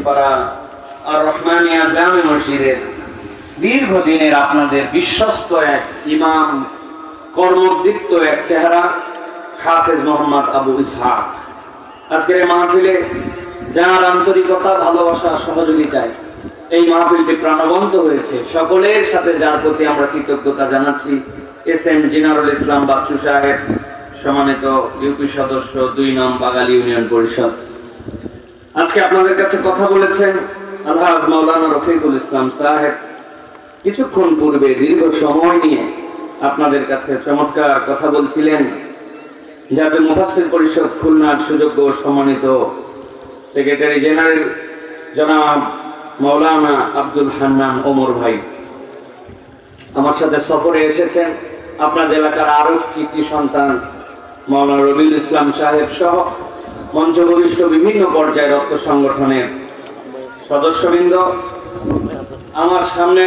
পাড়া আর রহমানিয়া জামে মসজিদের দীর্ঘদিনের আপনাদের বিশ্বস্ত এক ইমাম, কর্মদীপ্ত এক চেহারা হাফেজ মোহাম্মদ আবু ইসহাক। আজকের এই মাহফিলে যার আন্তরিকতা, ভালোবাসা, সহযোগিতায় এই মাহফিলটি প্রাণবন্ত হয়েছে, সকলের সাথে যার প্রতি আমরা কৃতজ্ঞতা জানাচ্ছি এস.এম. জিনারুল ইসলাম বাচ্চু সাহেব, সম্মানিত ইউপি সদস্য ২ নং বাগালী ইউনিয়ন পরিষদ। আজকে আপনাদের কাছে কথা বলেছেন আলহাজ মাওলানা রফিকুল ইসলাম সাহেব। কিছুক্ষণ পূর্বে দীর্ঘ সময় নিয়ে আপনাদের কাছে চমৎকার কথা বলছিলেন। জাতীয় মুফাসসির পরিষদ খুলনার সুযোগ্য সম্মানিত সেক্রেটারি জেনারেল জনাব মাওলানা আব্দুল হান্নান ওমর ভাই আমার সাথে সফরে এসেছেন। আপনাদের এলাকার আরো কৃতি সন্তান মাওলানা রবিউল ইসলাম সাহেব সহ মঞ্চভূমিষ্ঠ বিভিন্ন পর্যায়ের রক্ত সংগঠনের সদস্যবৃন্দ। আমার সামনে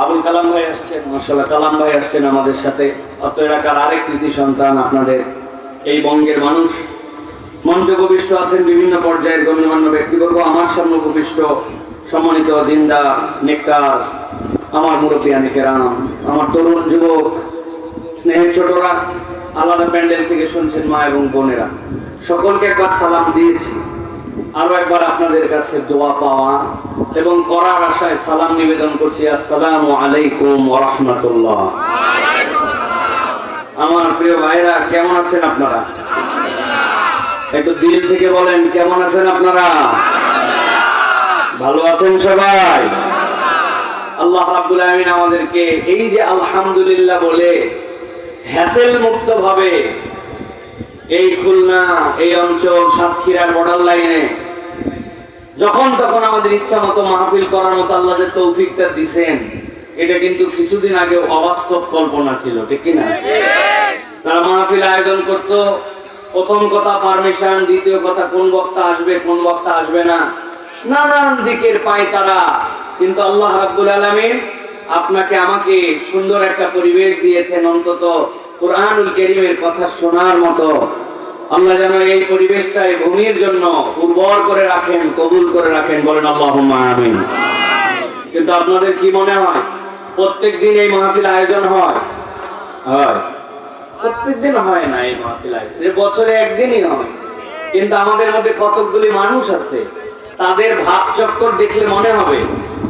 আবুল কালাম ভাই আসছেন, মাশাআল্লাহ কালাম ভাই আসছেন আমাদের সাথে। অত এলাকার আরেক কৃতি সন্তান আপনাদের এই বঙ্গের মানুষ। মঞ্চভূমিষ্ঠ আছেন বিভিন্ন পর্যায়ের গণ্যমান্য ব্যক্তিবর্গ। আমার সামনে উপবিষ্ট সম্মানিত দিনদার নেককার আমার মুরব্বিয়ানে কেরাম, আমার তরুণ যুবক, স্নেহের ছোটরা, আলাদা প্যান্ডেল থেকে শুনছেন মা এবং বোনেরা, সকলকে একবার সালাম দিয়েছি। আরো একবার আপনাদের কাছে দোয়া পাওয়া এবং করার আশায় সালাম নিবেদন করছি। আসসালামু আলাইকুম ওয়া রাহমাতুল্লাহ। আমার প্রিয় ভাইরা, কেমন আছেন আপনারা? একটু দিল থেকে বলেন, কেমন আছেন আপনারা? ভালো আছেন সবাই? আল্লাহ রাব্বুল আলামিন আমাদেরকে এই যে আলহামদুলিল্লাহ বলে হ্যাসেল মুক্ত ভাবে এই খুলনা, এই অঞ্চল, সাতক্ষীরার বর্ডার লাইনে যখন তখন আমাদের ইচ্ছা মতো মাহফিল করার মতো আল্লাহ যে তৌফিকটা দিছেন, এটা কিন্তু কিছুদিন আগে অবাস্তব কল্পনা ছিল, ঠিক কিনা? তারা মাহফিল আয়োজন করতো, প্রথম কথা পারমিশন, দ্বিতীয় কথা কোন বক্তা আসবে কোন বক্তা আসবে না, নানান দিকের পায় তারা। কিন্তু আল্লাহ রাব্বুল আলামিন আপনাকে আমাকে সুন্দর একটা পরিবেশ দিয়েছেন, অন্তত কুরআনুল কারীমের কথা শোনার মতো। আল্লাহ যেন এই পরিবেশটাই ভূমির জন্য উর্বর করে রাখেন, কবুল করে রাখেন, বলেন আল্লাহুম্মা আমিন। কিন্তু আপনাদের কি মনে হয় প্রত্যেকদিন এই মাহফিল আয়োজন হয়? হয়? প্রত্যেকদিন হয় না এই মাহফিল আয়োজন, বছরে একদিনই হয়। কিন্তু আমাদের মধ্যে কতকগুলি মানুষ আছে, তাদের ভাব চক্কর দেখলে মনে হবে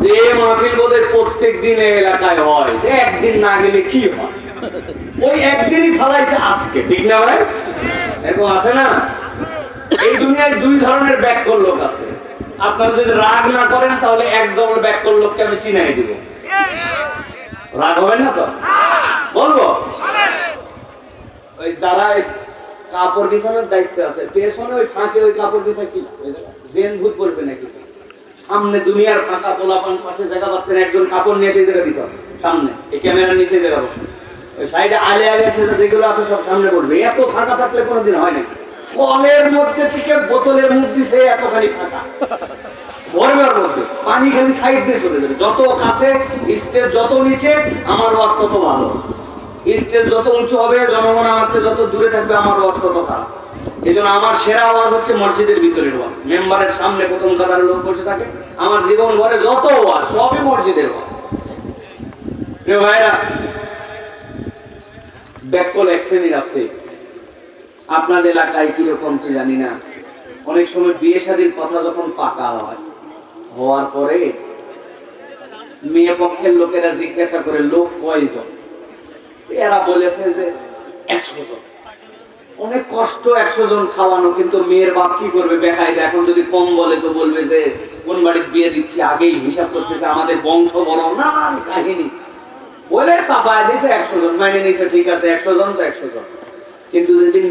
যে এই মাহফিল বোধহয় প্রত্যেক দিন এই এলাকায় হয়, একদিন না গেলে কি হয়, ওই একদিনই ফলাইছে আজকে, ঠিক না ভাই? এরকম আছে না? এই দুনিয়ায় 2 ধরনের ব্যাককল লোক আছে। আপনারা যদি রাগ না করেন তাহলে একদল ব্যাককল লোককে আমি চিনাই দিব। রাগ হবে না তো? বলবো ওই যারা কাপড় বিছানোর দায়িত্ব আছে, পেছনে ওই ফাঁকে ওই কাপড় বিছা কি জেন ভূত পড়বে নাকি? সামনে দুনিয়ার ফাঁকা পোলাপান, পাশে জায়গা পাচ্ছেন, একজন কাপড় নিয়ে সেই জায়গা বিছাও, সামনে এই ক্যামেরার নিচে জায়গা বসে, ওই সাইডে আলে আলে আছে যেগুলো আছে সব সামনে পড়বে। এত ফাঁকা থাকলে কোনোদিন হয় নাকি? কলের মধ্যে থেকে বোতলের মুখ দিছে এতখানি ফাঁকা, গরমের মধ্যে পানি খালি সাইড দিয়ে চলে যাবে। যত কাছে স্টেজ, যত নিচে আমার ওয়াজ তত ভালো। স্টেজ যত উঁচু হবে, জনগণ আমার থেকে যত দূরে থাকবে, আমার ওয়াজ তত খারাপ। এই জন্য আমার সেরা আওয়াজ হচ্ছে মসজিদের ভিতরের ওয়াজ। মেম্বারের সামনে প্রথম কাতারের লোক বসে থাকে, আমার জীবন ঘরে যত ওয়াজ সবই মসজিদের ওয়াজ। প্রিয় ভাইরা, ব্যাককল এক শ্রেণীর আছে। আপনাদের এলাকায় কিরকম কি জানি না, অনেক সময় বিয়ে শাদীর কথা যখন পাকা হয়, হওয়ার পরে মেয়ে পক্ষের লোকেরা জিজ্ঞাসা করে লোক কয়জন, এরা বলেছে যে 100 জন। অনেক কষ্ট 100 জন খাওয়ানো, কিন্তু মেয়ের বাপ কি করবে বেকায়দা, এখন যদি কম বলে তো বলবে যে কোন বাড়ির বিয়ে দিচ্ছি, আগেই হিসাব করতেছে আমাদের বংশ বড়, নানান কাহিনী বলে চাপায় দিয়েছে। 100 জন মানে নিছে, ঠিক আছে 100 জন তো 100 জন। কিন্তু যেদিন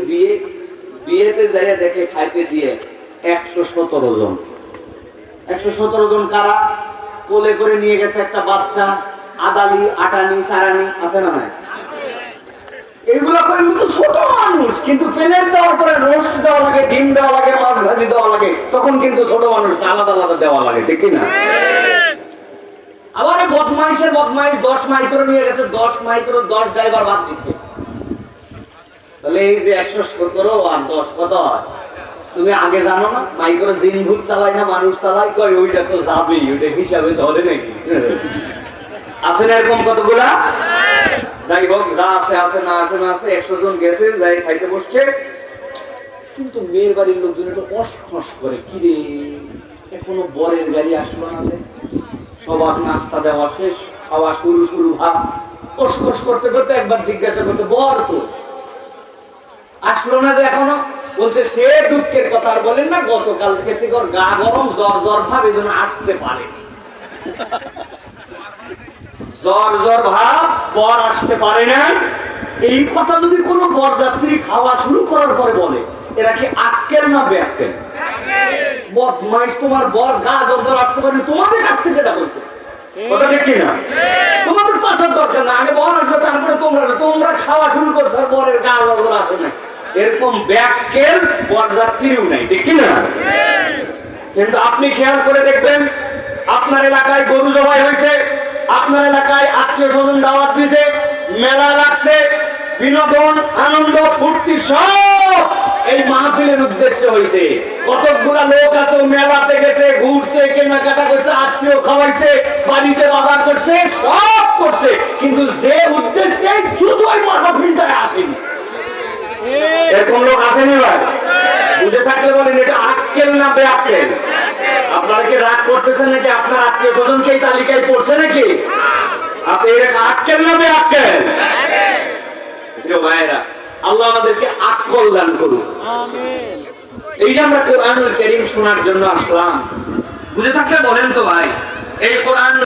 বিয়েতে যাই দেখে খাইতে দিয়ে 117 জন। 117 জন কারা? কোলে করে নিয়ে গেছে একটা বাচ্চা, আদালি, আটানি, সারানি, আছে না নাই? এগুলো করে কিন্তু ছোট মানুষ, কিন্তু প্লেট দেওয়ার পরে রোস্ট দেওয়া লাগে, ডিম দেওয়া লাগে, মাছ ভাজি দেওয়া লাগে, তখন কিন্তু ছোট মানুষ আলাদা আলাদা দেওয়া লাগে, ঠিক না? আবার বদমাইশের বদমাইশ 10 মাইক্রো নিয়ে গেছে, 10 মাইক্রো 10 ড্রাইভার বাদ দিচ্ছে। তাহলে এই যে 117 আর 10 কত হয়? তুমি আগে জানো না মাইক্রো জিন ভূত চালায় না মানুষ চালায়, কয় ওইটা তো যাবেই, ওইটা হিসাবে ধরে নাকি। আছে না এরকম কতগুলা? যাই হোক, যা আছে আছে, না আছে না আছে। 100 জন গেছে, যাই খাইতে বসছে, কিন্তু মেয়ের বাড়ির লোকজন একটু অসখস করে, কি রে এখনো বরের গাড়ি আসলো না? সবার নাস্তা দেওয়া শেষ, খাওয়া শুরু শুরু ভাব, অসখস করতে করতে একবার জিজ্ঞাসা করছে, বর তো আসলো না যে এখনো? বলছে সে দুঃখের কথা আর বলেন না, গতকাল থেকে ওর গা গরম, জ্বর জ্বর ভাব, এই জন্য আসতে পারে। জ্বর জ্বর ভাব, বর আসতে পারে না। এই কথা যদি কোনো বরযাত্রী খাওয়া শুরু করার পরে বলে, এরা কি আক্কেল না বেআক্কেল? বদমাইশ, তোমার বর গা জ্বর জ্বর আসতে পারে, তোমাদের কাছ থেকে এটা বলছে, কথা ঠিক কিনা? তোমাদের তো আসার দরকার না, আগে বর আসবে, তারপরে তোমরা খাওয়া শুরু করছো আর বরের গা জ্বর জ্বর আসে না। এরকম বেআক্কেল বরযাত্রীও নাই, ঠিক কিনা? কিন্তু আপনি খেয়াল করে দেখবেন, আপনার এলাকায় গরু জবাই হয়েছে, আপনার এলাকায় আত্মীয় স্বজন দাওয়াত দিছে, মেলা লাগছে, বিনোদন আনন্দ ফুর্তি সব এই মাহফিলের উদ্দেশ্যে হয়েছে। কতগুলা লোক আছে মেলাতে গেছে, ঘুরছে, কেনাকাটা করছে, আত্মীয় খাওয়াইছে, বাড়িতে বাজার করছে, সব করছে, কিন্তু যে উদ্দেশ্যে শুধু ওই মাহফিলটায় আসেনি। এরকম লোক আসেনি ভাই? বুঝে থাকলে বলেন, এটা আক্কেল না বেআক্কেল? আপনারা কি রাগ করতেছেন নাকি? আপনার আত্মীয় স্বজনকে এই তালিকায় পড়ছে নাকি? আপনি এটা আক্কেল না বেআক্কেল? ভাইরা, আল্লাহ আমাদেরকে আক্কল দান করুন। এই যে আমরা কোরআনুল কারীম শোনার জন্য আসলাম, বুঝে থাকলে বলেন তো ভাই, এই কোরআন